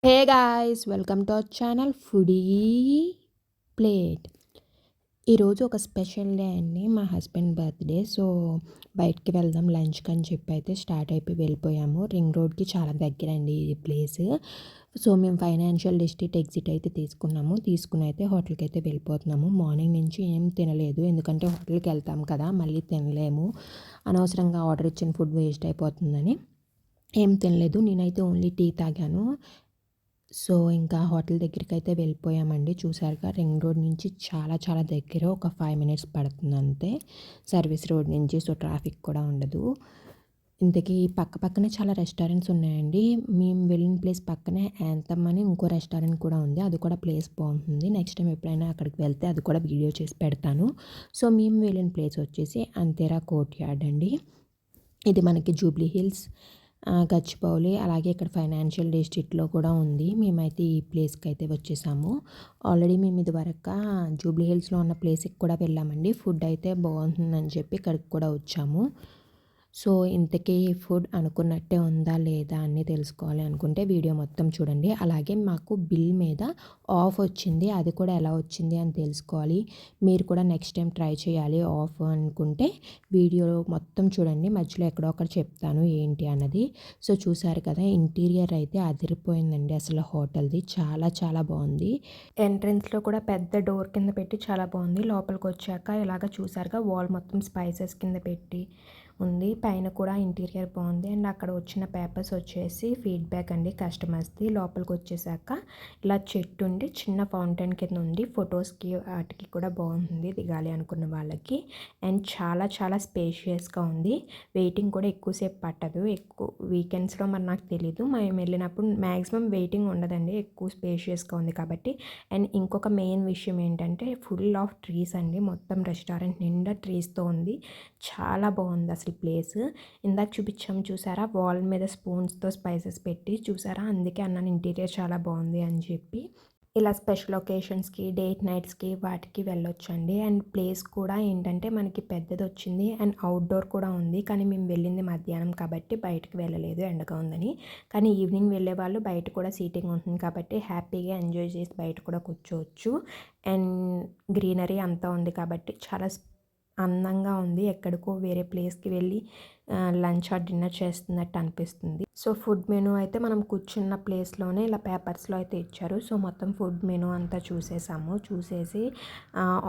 Hey guys, welcome to our channel foodie plate. ఈరోజు ఒక special day అండి, మా హస్బెండ్ బర్త్డే. సో బయటికి వెళ్దాం లంచ్కి అని చెప్పి అయితే స్టార్ట్ అయిపోయి వెళ్ళిపోయాము. రింగ్ రోడ్కి చాలా దగ్గర అండి ఈ ప్లేస్. సో మేము ఫైనాన్షియల్ డిస్ట్రిక్ట్ ఎగ్జిట్ అయితే తీసుకుని అయితే హోటల్కి అయితే వెళ్ళిపోతున్నాము. మార్నింగ్ నుంచి ఏం తినలేదు, ఎందుకంటే హోటల్కి వెళ్తాం కదా, మళ్ళీ తినలేము, అనవసరంగా ఆర్డర్ ఇచ్చిన ఫుడ్ వేస్ట్ అయిపోతుందని ఏం తినలేదు. నేనైతే ఓన్లీ టీ తాగాను. సో ఇంకా హోటల్ దగ్గరికి అయితే వెళ్ళిపోయామండి. చూసారుగా, రింగ్ రోడ్ నుంచి చాలా చాలా దగ్గర, ఒక 5 మినిట్స్ పడుతుంది అంతే సర్వీస్ రోడ్ నుంచి. సో ట్రాఫిక్ కూడా ఉండదు. ఇంతకీ పక్క పక్కనే చాలా రెస్టారెంట్స్ ఉన్నాయండి. మేము వెళ్ళిన ప్లేస్ పక్కనే యాంథమ్ అని ఇంకో రెస్టారెంట్ కూడా ఉంది, అది కూడా ప్లేస్ బాగుంటుంది. నెక్స్ట్ టైం ఎప్పుడైనా అక్కడికి వెళ్తే అది కూడా వీడియో చేసి పెడతాను. సో మేము వెళ్ళిన ప్లేస్ వచ్చేసి అంతేరా కోర్ట్ యార్డ్ అండి. ఇది మనకి జూబ్లీ హిల్స్, గచ్చిబౌలి, అలాగే ఇక్కడ ఫైనాన్షియల్ డిస్ట్రిక్ట్లో కూడా ఉంది. మేమైతే ఈ ప్లేస్కి అయితే వచ్చేసాము. ఆల్రెడీ మేము ఇదివరకు జూబ్లీ హిల్స్లో ఉన్న ప్లేస్కి కూడా వెళ్ళామండి. ఫుడ్ అయితే బాగుంటుందని చెప్పి ఇక్కడికి కూడా వచ్చాము. సో ఇంతకీ ఫుడ్ అనుకున్నట్టే ఉందా లేదా అని తెలుసుకోవాలి అనుకుంటే వీడియో మొత్తం చూడండి. అలాగే మాకు బిల్ మీద ఆఫ్ వచ్చింది, అది కూడా ఎలా వచ్చింది అని తెలుసుకోవాలి. మీరు కూడా నెక్స్ట్ టైం ట్రై చేయాలి ఆఫ్ అనుకుంటే వీడియో మొత్తం చూడండి, మధ్యలో ఎక్కడో ఒకటి చెప్తాను ఏంటి అన్నది. సో చూసారు కదా, ఇంటీరియర్ అయితే అదిరిపోయిందండి అసలు. హోటల్ది చాలా చాలా బాగుంది. ఎంట్రన్స్లో కూడా పెద్ద డోర్ కింద పెట్టి చాలా బాగుంది. లోపలికి వచ్చాక ఇలాగ చూసారుగా, వాల్ మొత్తం స్పైసెస్ కింద పెట్టి ఉంది. పైన కూడా ఇంటీరియర్ బాగుంది. అండ్ అక్కడ వచ్చిన పేపర్స్ వచ్చేసి ఫీడ్బ్యాక్ అండి కస్టమర్స్ది. లోపలికి వచ్చేసాక ఇలా చెట్టు ఉండి చిన్న ఫౌంటైన్ కింద ఉంది. ఫొటోస్కి వాటికి కూడా బాగుంటుంది దిగాలి అనుకున్న వాళ్ళకి. అండ్ చాలా చాలా స్పేషియస్గా ఉంది. వెయిటింగ్ కూడా ఎక్కువసేపు పట్టదు. ఎక్కువ వీకెండ్స్లో మరి నాకు తెలీదు, మేము వెళ్ళినప్పుడు మ్యాక్సిమం వెయిటింగ్ ఉండదండి, ఎక్కువ స్పేషియస్గా ఉంది కాబట్టి. అండ్ ఇంకొక మెయిన్ విషయం ఏంటంటే ఫుల్ ఆఫ్ ట్రీస్ అండి. మొత్తం రెస్టారెంట్ నిండా ట్రీస్తో ఉంది. చాలా బాగుంది అసలు ప్లేస్. ఇందాక చూపించాము చూసారా, వాల్ మీద స్పూన్స్తో స్పైసెస్ పెట్టి చూసారా, అందుకే అన్నాను ఇంటీరియర్ చాలా బాగుంది అని చెప్పి. ఇలా స్పెషల్ ఒకేషన్స్కి, డేట్ నైట్స్కి వాటికి వెళ్ళొచ్చండి. అండ్ ప్లేస్ కూడా ఏంటంటే మనకి పెద్దది వచ్చింది అండ్ అవుట్డోర్ కూడా ఉంది. కానీ మేము వెళ్ళింది మధ్యాహ్నం కాబట్టి బయటకు వెళ్ళలేదు, ఎండగా ఉందని. కానీ ఈవినింగ్ వెళ్ళే వాళ్ళు బయట కూడా సీటింగ్ ఉంటుంది కాబట్టి హ్యాపీగా ఎంజాయ్ చేసి బయట కూడా కూర్చోవచ్చు. అండ్ గ్రీనరీ అంతా ఉంది కాబట్టి చాలా అందంగా ఉంది. ఎక్కడికో వేరే ప్లేస్కి వెళ్ళి లంచ్ ఆర్ డిన్నర్ చేస్తున్నట్టు అనిపిస్తుంది. సో ఫుడ్ మెనూ అయితే మనం కూర్చున్న ప్లేస్లోనే ఇలా పేపర్స్లో అయితే ఇచ్చారు. సో మొత్తం ఫుడ్ మెనూ అంతా చూసేసి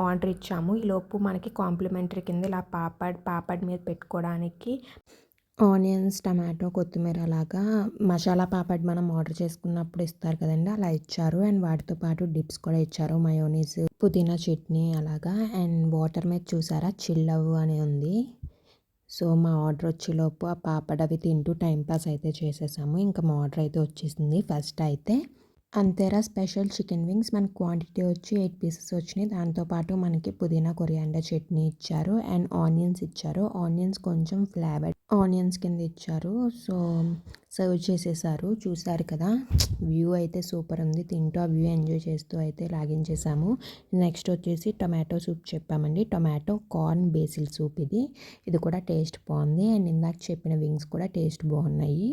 ఆర్డర్ ఇచ్చాము. ఈలోపు మనకి కాంప్లిమెంటరీ కింద ఇలా పాపడ్ మీద పెట్టుకోవడానికి ఆనియన్స్, టమాటో, కొత్తిమీర అలాగా మసాలా పాపడ్ మనం ఆర్డర్ చేసుకున్నప్పుడు ఇస్తారు కదండి, అలా ఇచ్చారు. అండ్ వాటితో పాటు డిప్స్ కూడా ఇచ్చారు, మయోనీస్, పుదీనా చట్నీ అలాగా. అండ్ వాటర్ మీద చూసారా చిల్లవ్ అని ఉంది. సో మా ఆర్డర్ వచ్చేలోపు ఆ పాపడ్ అవి తింటూ టైంపాస్ అయితే చేసేసాము. ఇంకా మా ఆర్డర్ అయితే వచ్చేసింది. ఫస్ట్ అయితే అంతేరా స్పెషల్ చికెన్ వింగ్స్, మన క్వాంటిటీ వచ్చి 8 పీసెస్ వచ్చినాయి. దాంతోపాటు మనకి పుదీనా కొరియాండర్ చట్నీ ఇచ్చారు అండ్ ఆనియన్స్ ఇచ్చారు. ఆనియన్స్ కొంచెం ఫ్లేవర్డ్ ఆనియన్స్ కింద ఇచ్చారు. సో సర్వ్ చేసేసారు. చూసారు కదా, వ్యూ అయితే సూపర్ ఉంది. తింటూ ఆ వ్యూ ఎంజాయ్ చేస్తూ అయితే లాగించేసాము. నెక్స్ట్ వచ్చేసి టొమాటో సూప్ చెప్పామండి. టొమాటో కార్న్ బేసిల్ సూప్ ఇది కూడా టేస్ట్ బాగుంది. అండ్ ఇందాక చెప్పిన వింగ్స్ కూడా టేస్ట్ బాగున్నాయి.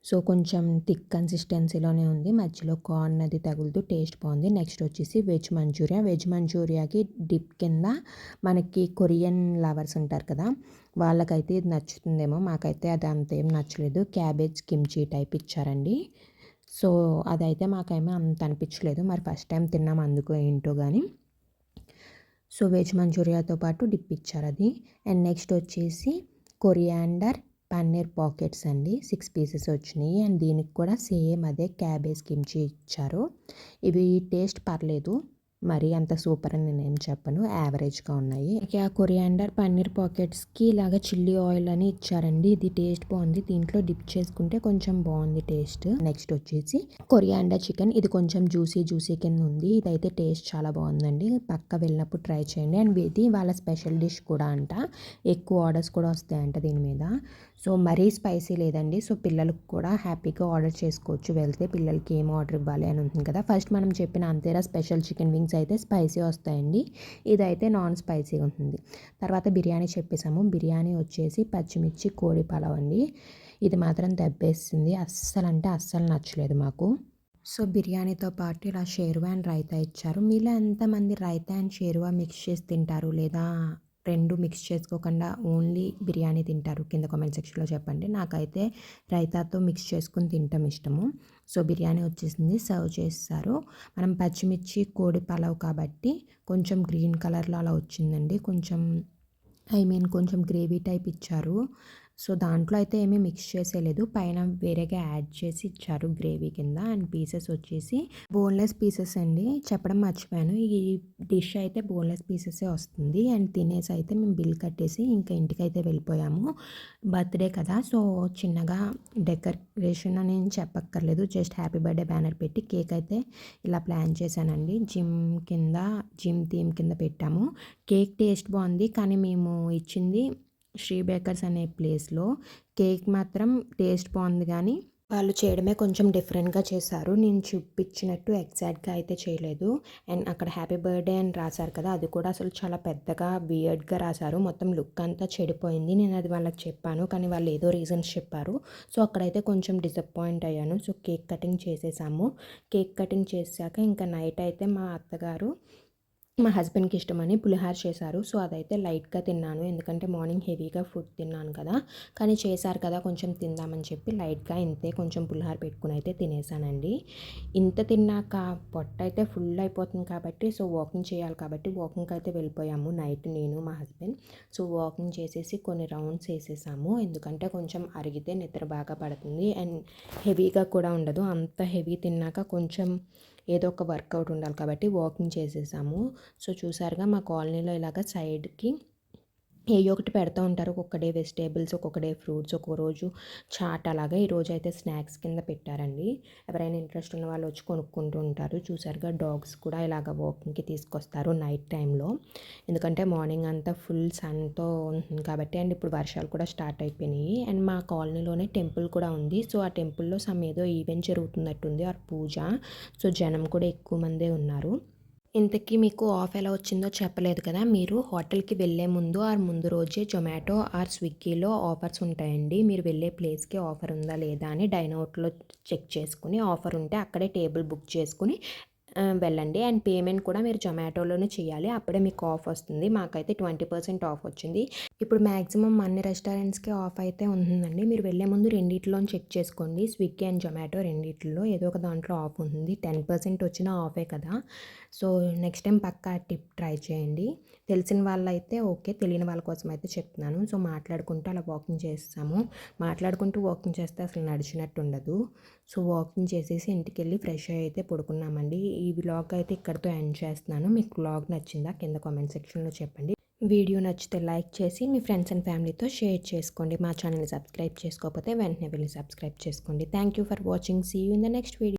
సో కొంచెం థిక్ కన్సిస్టెన్సీలోనే ఉంది, మధ్యలో కార్న్ అది తగులుతూ టేస్ట్ బాగుంది. నెక్స్ట్ వచ్చేసి వెజ్ మంచూరియాకి డిప్ కింద మనకి కొరియన్ లవర్స్ ఉంటారు కదా, వాళ్ళకైతే ఇది నచ్చుతుందేమో, మాకైతే అది అంతేం నచ్చలేదు. క్యాబేజ్ కిమ్చీ టైప్ ఇచ్చారండి. సో అదైతే మాకేమో అంత అనిపించలేదు, మరి ఫస్ట్ టైం తిన్నాం అందుకో ఏంటో కానీ. సో వెజ్ మంచూరియాతో పాటు డిప్ ఇచ్చారు అది. అండ్ నెక్స్ట్ వచ్చేసి కొరియాండర్ పన్నీర్ పాకెట్స్ అండి, 6 పీసెస్ వచ్చినాయి. అండ్ దీనికి కూడా సేమ్ అదే క్యాబేజ్ కిమ్చి ఇచ్చారు. ఇవి టేస్ట్ పర్లేదు, మరీ అంత సూపర్ అని నేనేం చెప్పను, యావరేజ్గా ఉన్నాయి. ఇక కొరియాండర్ పన్నీర్ పాకెట్స్కి ఇలాగ చిల్లీ ఆయిల్ అని ఇచ్చారండి. ఇది టేస్ట్ బాగుంది, దీంట్లో డిప్ చేసుకుంటే కొంచెం బాగుంది టేస్ట్. నెక్స్ట్ వచ్చేసి కొరియాండర్ చికెన్, ఇది కొంచెం జ్యూసీ కింద ఉంది. ఇదైతే టేస్ట్ చాలా బాగుందండి, పక్క వెళ్ళినప్పుడు ట్రై చేయండి. అండ్ ఇది వాళ్ళ స్పెషల్ డిష్ కూడా అంట, ఎక్కువ ఆర్డర్స్ కూడా వస్తాయంట దీని మీద. సో మరీ స్పైసీ లేదండి, సో పిల్లలకు కూడా హ్యాపీగా ఆర్డర్ చేసుకోవచ్చు. వెళ్తే పిల్లలకి ఏం ఆర్డర్ ఇవ్వాలి అని ఉంటుంది కదా. ఫస్ట్ మనం చెప్పిన అంతేరా స్పెషల్ చికెన్ వింగ్స్ అయితే స్పైసీ వస్తాయండి, ఇదైతే నాన్ స్పైసీ ఉంటుంది. తర్వాత బిర్యానీ చెప్పేసాము. బిర్యానీ వచ్చేసి పచ్చిమిర్చి కోడి పలావ్ అండి. ఇది మాత్రం దెబ్బేసింది. అస్సలు నచ్చలేదు మాకు. సో బిర్యానీతో పాటు ఇలా షేర్వా అండ్ రైతా ఇచ్చారు. మీలో ఎంతమంది రైతా అండ్ షేర్వా మిక్స్ చేసి తింటారు, లేదా 2 మిక్స్ చేసుకోకుండా ఓన్లీ బిర్యానీ తింటారు? కింద కామెంట్ సెక్షన్లో చెప్పండి. నాకైతే రైతాతో మిక్స్ చేసుకొని తినటం ఇష్టము. సో బిర్యానీ వచ్చేసింది, సర్వ్ చేస్తారు. మనం పచ్చిమిర్చి కోడి పలావ్ కాబట్టి కొంచెం గ్రీన్ కలర్లో అలా వచ్చిందండి. కొంచెం గ్రేవీ టైప్ ఇచ్చారు. సో దాంట్లో అయితే ఏమీ మిక్స్ చేసేయలేదు, పైన వేరేగా యాడ్ చేసి ఇచ్చారు గ్రేవీ కింద. అండ్ పీసెస్ వచ్చేసి బోన్లెస్ పీసెస్ అండి, చెప్పడం మర్చిపోయాను. ఈ డిష్ అయితే బోన్లెస్ పీసెసే వస్తుంది. అండ్ తినేసి అయితే మేము బిల్ కట్టేసి ఇంకా ఇంటికైతే వెళ్ళిపోయాము. బర్త్డే కదా, సో చిన్నగా డెకరేషన్ అని చెప్పక్కర్లేదు, జస్ట్ హ్యాపీ బర్త్డే బ్యానర్ పెట్టి కేక్ అయితే ఇలా ప్లాన్ చేశానండి. జిమ్ థీమ్ కింద పెట్టాము. కేక్ టేస్ట్ బాగుంది, కానీ మేము ఇచ్చింది శ్రీ బేకర్స్ అనే ప్లేస్లో. కేక్ మాత్రం టేస్ట్ బాగుంది, కానీ వాళ్ళు చేయడమే కొంచెం డిఫరెంట్గా చేశారు. నేను చూపించినట్టు ఎగ్జాక్ట్గా అయితే చేయలేదు. అండ్ అక్కడ హ్యాపీ బర్త్డే అని రాశారు కదా, అది కూడా అసలు చాలా పెద్దగా వియర్డ్గా రాశారు. మొత్తం లుక్ అంతా చెడిపోయింది. నేను అది వాళ్ళకి చెప్పాను, కానీ వాళ్ళు ఏదో రీజన్స్ చెప్పారు. సో అక్కడైతే కొంచెం డిసప్పాయింట్ అయ్యాను. సో కేక్ కటింగ్ చేసేసాము. కేక్ కటింగ్ చేశాక ఇంకా నైట్ అయితే మా అత్తగారు మా హస్బెండ్కి ఇష్టమని పులిహార చేశారు. సో అదైతే లైట్గా తిన్నాను, ఎందుకంటే మార్నింగ్ హెవీగా ఫుడ్ తిన్నాను కదా. కానీ చేశారు కదా కొంచెం తిందామని చెప్పి లైట్గా ఇంతే కొంచెం పులిహార పెట్టుకుని అయితే తినేసానండి. ఇంత తిన్నాక పొట్ట అయితే ఫుల్ అయిపోతుంది కాబట్టి, సో వాకింగ్ చేయాలి కాబట్టి వాకింగ్కి అయితే వెళ్ళిపోయాము నైట్, నేను మా హస్బెండ్. సో వాకింగ్ చేసేసి కొన్ని రౌండ్స్ వేసేసాము, ఎందుకంటే కొంచెం అరిగితే నిద్ర బాగా పడుతుంది అండ్ హెవీగా కూడా ఉండదు. అంత హెవీ తిన్నాక కొంచెం ఏదో ఒక వర్కౌట్ ఉండాలి కాబట్టి వాకింగ్ చేసేసాము. సో చూసారుగా మా కాలనీలో ఇలాగ సైడ్కి ఏయో ఒకటి పెడతా ఉంటారు. ఒక్కొక్క డే వెజిటేబుల్స్, ఒక్కొక్క డే ఫ్రూట్స్, ఒక్కో రోజు చాట్ అలాగా. ఈరోజు అయితే స్నాక్స్ కింద పెట్టారండి. ఎవరైనా ఇంట్రెస్ట్ ఉన్న వాళ్ళు వచ్చి కొనుక్కుంటూ ఉంటారు. చూసారుగా డాగ్స్ కూడా ఇలాగ వాకింగ్కి తీసుకొస్తారు నైట్ టైంలో, ఎందుకంటే మార్నింగ్ అంతా ఫుల్ సన్తో ఉంటుంది కాబట్టి. అండ్ ఇప్పుడు వర్షాలు కూడా స్టార్ట్ అయిపోయినాయి. అండ్ మా కాలనీలోనే టెంపుల్ కూడా ఉంది. సో ఆ టెంపుల్లో ఏదో ఈవెంట్ జరుగుతున్నట్టుంది, ఆ పూజ. సో జనం కూడా ఎక్కువ మందే ఉన్నారు. ఇంతకీ మీకు ఆఫ్ ఎలా వచ్చిందో చెప్పలేదు కదా. మీరు హోటల్కి వెళ్ళే ముందు రోజే జొమాటో ఆర్ స్విగ్గీలో ఆఫర్స్ ఉంటాయండి. మీరు వెళ్ళే ప్లేస్కి ఆఫర్ ఉందా లేదా అని డైనౌట్లో చెక్ చేసుకుని, ఆఫర్ ఉంటే అక్కడే టేబుల్ బుక్ చేసుకుని వెళ్ళండి. అండ్ పేమెంట్ కూడా మీరు జొమాటోలోనే చేయాలి, అప్పుడే మీకు ఆఫ్ వస్తుంది. మాకైతే 20% ఆఫ్ వచ్చింది. ఇప్పుడు మ్యాక్సిమం అన్ని రెస్టారెంట్స్కి ఆఫ్ అయితే ఉంటుందండి. మీరు వెళ్ళే ముందు రెండిట్లో చెక్ చేసుకోండి, స్విగ్గీ అండ్ జొమాటో రెండిట్లో ఏదో ఒక దాంట్లో ఆఫ్ ఉంటుంది. 10% వచ్చిన ఆఫే కదా. సో నెక్స్ట్ టైం పక్కా టిప్ ట్రై చేయండి. తెలిసిన వాళ్ళైతే ఓకే, తెలియని వాళ్ళ కోసం అయితే చెప్తున్నాను. సో మాట్లాడుకుంటూ అలా వాకింగ్ చేస్తాము. మాట్లాడుకుంటూ వాకింగ్ చేస్తే అసలు నడిచినట్టు ఉండదు. సో వాకింగ్ చేసేసి ఇంటికి వెళ్ళి ఫ్రెష్ అయ్యి అయితే పడుకున్నామండి. ఈ వ్లాగ్ అయితే ఇక్కడితో ఎండ్ చేస్తున్నాను. మీకు వ్లాగ్ నచ్చిందా కింద కామెంట్ సెక్షన్లో చెప్పండి. వీడియో నచ్చితే లైక్ చేసి మీ ఫ్రెండ్స్ అండ్ ఫ్యామిలీతో షేర్ చేసుకోండి. మా ఛానల్ని సబ్స్క్రైబ్ చేసుకోకపోతే వెంటనే వెళ్ళి సబ్స్క్రైబ్ చేసుకోండి. Thank you for watching. See you in the next video.